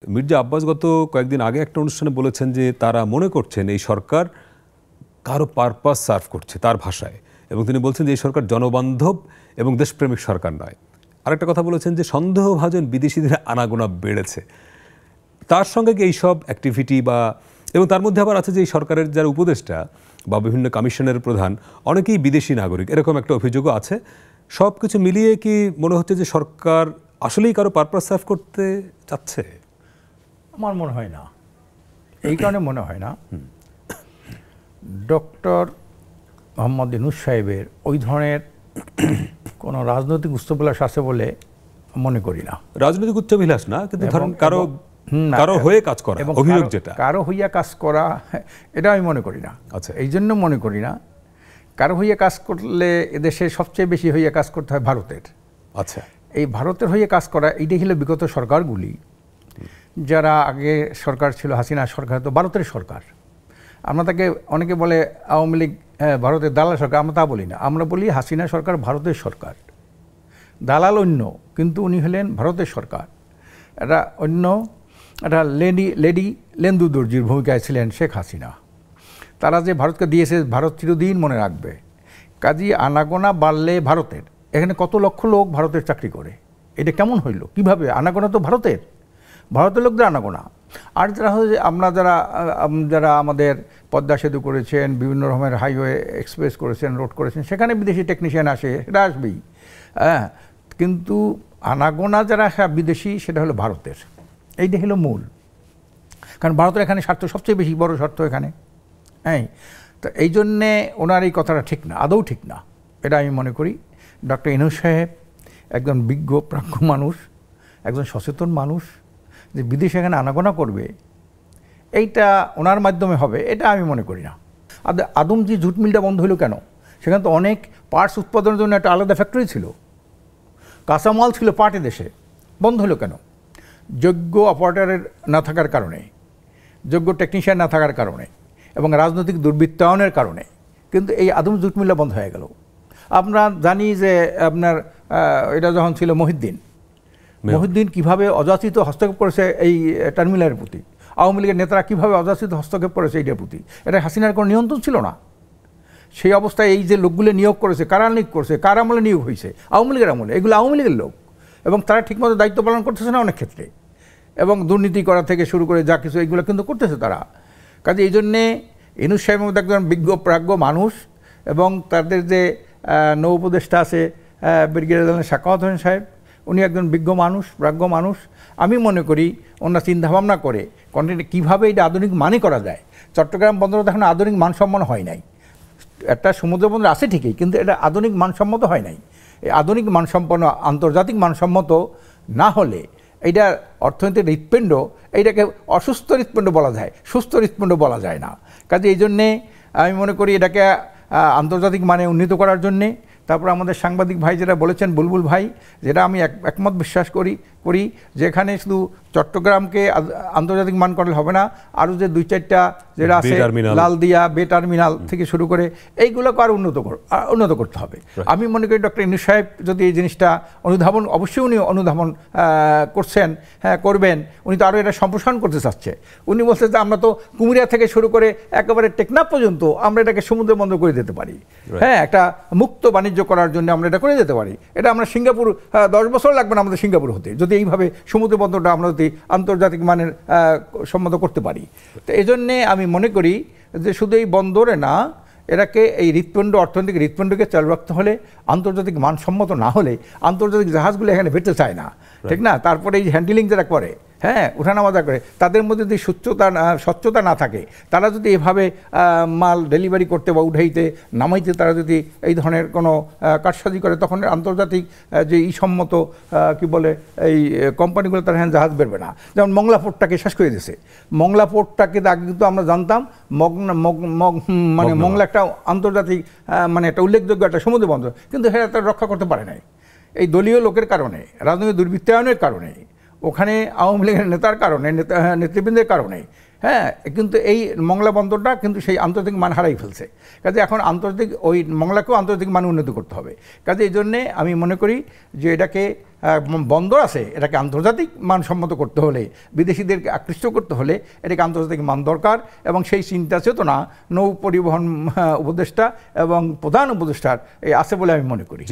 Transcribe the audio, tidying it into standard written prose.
মির্জা আব্বাস গত কয়েকদিন আগে একটা অনুষ্ঠানে বলেছেন যে তারা মনে করছেন এই সরকার কারো পারপাস সার্ভ করছে তার ভাষায়, এবং তিনি বলছেন যে এই সরকার জনবান্ধব এবং দেশপ্রেমিক সরকার নয়। আরেকটা কথা বলেছেন যে সন্দেহভাজন বিদেশিদের আনাগোনা বেড়েছে। তার সঙ্গে কি এইসব অ্যাক্টিভিটি বা এবং তার মধ্যে আবার আছে যে এই সরকারের যারা উপদেষ্টা বা বিভিন্ন কমিশনের প্রধান অনেকেই বিদেশি নাগরিক, এরকম একটা অভিযোগও আছে। সব কিছু মিলিয়ে কি মনে হচ্ছে যে সরকার আসলেই কারো পারপাস সার্ভ করতে চাচ্ছে? আমার মনে হয় না। এই কারণে মনে হয় না, ডক্টর মোহাম্মদ ইউনূস সাহেবের ওই ধরনের কোনো রাজনৈতিক উচ্চাভিলাষ আছে বলে মনে করি না। রাজনৈতিক উচ্চাভিলাষ না, কিন্তু ধরেন কারো হয়ে কাজ করা, অভিযোগ যেটা কারো হইয়া কাজ করা, এটা আমি মনে করি না। আচ্ছা, এই জন্য মনে করি না। কারো হইয়া কাজ করলে এদেশে সবচেয়ে বেশি হইয়া কাজ করতে হয় ভারতের। আচ্ছা, এই ভারতের হইয়া কাজ করা এইটাই হলো বিগত সরকারগুলি, যারা আগে সরকার ছিল হাসিনা সরকার, তো ভারতের সরকার। আমরা তাকে অনেকে বলে আওয়ামী লীগ ভারতের দালাল সরকার, আমরা তা বলি না। আমরা বলি হাসিনা সরকার ভারতের সরকার, দালাল অন্য, কিন্তু উনি হলেন ভারতের সরকার। এটা অন্য একটা লেডি লেন্দু দর্জির ভূমিকায় ছিলেন শেখ হাসিনা। তারা যে ভারতকে দিয়েছে, ভারত চিরদিন মনে রাখবে। কাজী আনাগোনা বাড়লে ভারতের, এখানে কত লক্ষ লোক ভারতের চাকরি করে, এটা কেমন হইল? কিভাবে? আনাগোনা তো ভারতের লোকদের আনাগোনা। আর যারা হচ্ছে আমরা যারা আমাদের পদ্মা সেতু করেছেন, বিভিন্ন রকমের হাইওয়ে এক্সপ্রেস করেছেন, রোড করেছেন, সেখানে বিদেশি টেকনিশিয়ান আসে, সেটা আসবেই। হ্যাঁ, কিন্তু আনাগোনা যারা বিদেশি, সেটা হলো ভারতের। এইটা হলো মূল। কারণ ভারতের এখানে স্বার্থ সবচেয়ে বেশি, বড় স্বার্থ এখানে। হ্যাঁ, তো এই জন্যে ওনার এই কথাটা ঠিক না, আদৌ ঠিক না। এটা আমি মনে করি ডক্টর ইউনূস সাহেব একজন বিজ্ঞ প্রাজ্ঞ মানুষ, একজন সচেতন মানুষ, যে বিদেশে এখানে আনাগোনা করবে এইটা ওনার মাধ্যমে হবে, এটা আমি মনে করি না। আদমজি জুট মিলটা বন্ধ হলো কেন? সেখানে তো অনেক পার্টস উৎপাদনের জন্য একটা আলাদা ফ্যাক্টরি ছিল, কাঁচামাল ছিল পার্টে, দেশে বন্ধ হলো কেন? যোগ্য অপারেটরের না থাকার কারণে, যোগ্য টেকনিশিয়ান না থাকার কারণে, এবং রাজনৈতিক দুর্বৃত্তায়নের কারণে কিন্তু এই আদম জুট মিলটা বন্ধ হয়ে গেল। আমরা জানি যে আপনার এটা যখন ছিল মহিউদ্দিন কীভাবে অযাচিত হস্তক্ষেপ করেছে এই টার্মিনালের প্রতি, আওয়ামী লীগের নেতারা কীভাবে অযাচিত হস্তক্ষেপ করেছে এইটার প্রতি। এটা হাসিনার কোনো নিয়ন্ত্রণ ছিল না। সেই অবস্থায় এই যে লোকগুলো নিয়োগ করেছে, কারা নিয়োগ করেছে, কার আমলে নিয়োগ হয়েছে? আওয়ামী লীগের আমলে। এগুলো আওয়ামী লীগের লোক, এবং তারা ঠিকমতো দায়িত্ব পালন করতেছে না অনেক ক্ষেত্রে, এবং দুর্নীতি করা থেকে শুরু করে যা কিছু এইগুলো কিন্তু করতেছে তারা। কাজে এই জন্যে ইউনূস সাহেবের মধ্যে একজন বিজ্ঞ প্রাজ্ঞ মানুষ, এবং তাদের যে নৌ উপদেষ্টা আছে ব্রিগেডিয়ার সাখাওয়াত হোসেন সাহেব, উনি একজন বিজ্ঞ মানুষ, প্রাজ্ঞ মানুষ। আমি মনে করি ওনারা চিন্তাভাবনা করে কন্টেন্ট কীভাবে এটা আধুনিক মানে করা যায়। চট্টগ্রাম বন্দর এখন আধুনিক মানসম্পন্ন হয় নাই। একটা সমুদ্র বন্দর আছে ঠিকই, কিন্তু এটা আধুনিক মানসম্মত হয় নাই। এই আধুনিক মানসম্পন্ন, আন্তর্জাতিক মানসম্মত না হলে এইটা অর্থনীতির হৃৎপিণ্ড, এইটাকে অসুস্থ হৃৎপিণ্ড বলা যায়, সুস্থ হৃৎপিণ্ড বলা যায় না। কাজে এই জন্যে আমি মনে করি এটাকে আন্তর্জাতিক মানে উন্নীত করার জন্যে, তারপর আমাদের সাংবাদিক ভাই যেটা বলেছেন, বুলবুল ভাই, যেটা আমি একমত বিশ্বাস করি যেখানে শুধু চট্টগ্রামকে আন্তর্জাতিক মান করলে হবে না, আরও যে 2-4টা যেটা আছে, লালদিয়া বে টার্মিনাল থেকে শুরু করে, এইগুলোকে আরও উন্নত করতে হবে। আমি মনে করি ডক্টর ইউনূস সাহেব যদি এই জিনিসটা অনুধাবন, অবশ্যই উনি অনুধাবন করছেন, হ্যাঁ করবেন, উনি তো আরও এটা সম্প্রসারণ করতে চাচ্ছে। উনি বলছে যে আমরা তো কুমিরা থেকে শুরু করে একেবারে টেকনাফ পর্যন্ত আমরা এটাকে সমুদ্র বন্দর করে দিতে পারি। হ্যাঁ, একটা মুক্ত বাণিজ্য করার জন্য আমরা এটা করে যেতে পারি। এটা আমরা সিঙ্গাপুর, 10 বছর লাগবে না আমাদের সিঙ্গাপুর হতে, যদি এইভাবে সমুদ্র বন্দরটা আমরা যদি আন্তর্জাতিক মানের সম্মত করতে পারি। তো এই জন্যে আমি মনে করি যে শুধু এই বন্দরে না, এটাকে এই হৃৎপিণ্ড, অর্থনৈতিক হৃৎপিণ্ডকে চালু রাখতে হলে, আন্তর্জাতিক মানসম্মত না হলে আন্তর্জাতিক জাহাজগুলো এখানে ভেটতে চায় না, ঠিক না? তারপরে এই হ্যান্ডেলিং যারা করে, হ্যাঁ ওঠানামা করে, তাদের মধ্যে যদি স্বচ্ছতা না থাকে, তারা যদি এভাবে মাল ডেলিভারি করতে বা উঠাইতে নামাইতে তারা যদি এই ধরনের কোনো কারসাজি করে, তখন আন্তর্জাতিক যে সম্মত কি বলে এই কোম্পানিগুলো, তার হ্যাঁ জাহাজ বেরবে না। যেমন মংলা পোর্টটাকে শেষ করে দিয়েছে। মংলা পোর্টটাকে আগে কিন্তু আমরা জানতাম মানে মংলা একটা আন্তর্জাতিক মানে একটা উল্লেখযোগ্য একটা সমুদ্র বন্দর, কিন্তু সেটা তারা রক্ষা করতে পারে নাই। এই দলীয় লোকের কারণে, রাজনৈতিক দুর্বৃত্তায়নের কারণে ওখানে আওয়ামী লীগের নেতার কারণে নেতৃবৃন্দের কারণে, হ্যাঁ, কিন্তু এই মংলা বন্দরটা কিন্তু সেই আন্তর্জাতিক মান হারাই ফেলছে। কাজে এখন আন্তর্জাতিক ওই মংলাকেও আন্তর্জাতিক মান উন্নত করতে হবে। কাজে এই জন্যে আমি মনে করি যে এটাকে বন্দর আছে, এটাকে আন্তর্জাতিক মানসম্মত করতে হলে, বিদেশিদেরকে আকৃষ্ট করতে হলে এটাকে আন্তর্জাতিক মান দরকার, এবং সেই চিন্তা চেতনা নৌ পরিবহন উপদেষ্টা এবং প্রধান উপদেষ্টার আছে বলে আমি মনে করি।